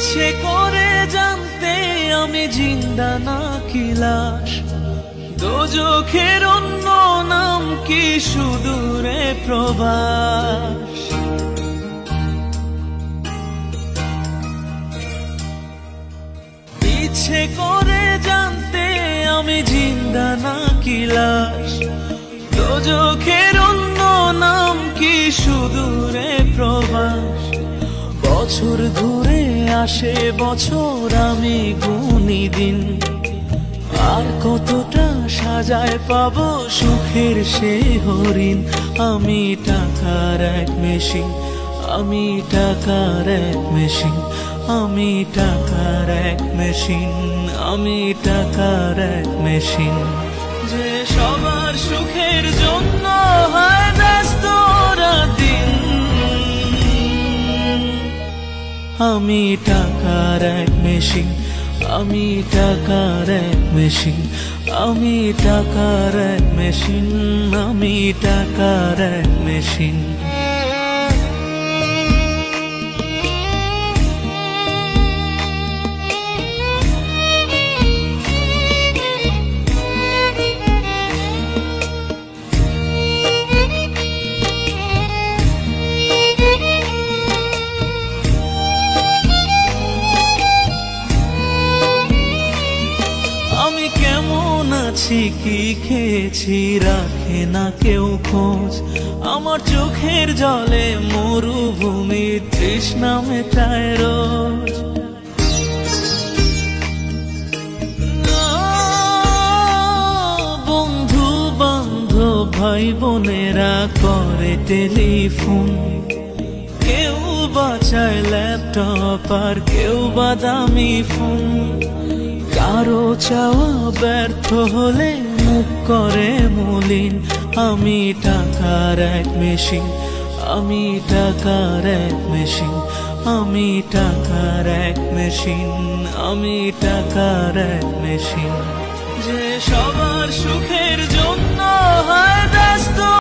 ইচ্ছে করে জানতে আমি জিন্দা নাকি লাশ, দোজখের অন্য নাম কি সুদূরে প্রবাস। ইচ্ছে করে জানতে আমি জিন্দা নাকি লাশ, দোজখের অন্য নাম কি সুদূরে প্রবাস। বছর ঘুরে আসে বছর, আমি গুনি দিন, আর কতটা সাজায় পাবো সুখের সে হরিণ। আমি টাকার এক মেশিন, আমি টাকার এক মেশিন, আমি টাকার এক মেশিন, আমি টাকার এক মেশিন। যে সবার সুখের জন্য হয় ব্যস্ত দিন, আমি টাকার এক মেশিন, আমি টাকার এক মেশিন, আমি টাকার এক মেশিন, আমি টাকার এক মেশিন। আমি কেমন আছি কি খেয়েছি রাখে না কেউ খোঁজ, আমার চোখের জলে মরুভূমির তৃষ্ণা মেটায় রোজ। বন্ধু বান্ধব ভাই বোনেরা করে টেলিফোন, কেউ বাঁচায় ল্যাপটপ আর কেউ বাদামি ফোন। কারো চাওয়া ব্যর্থ হলে মুখ করে মলিন, আমি টাকার এক মেশিন, আমি টাকার এক মেশিন, আমি টাকার এক মেশিন, আমি টাকার এক মেশিন। যে সবার সুখের জন্য হয় ব্যস্ত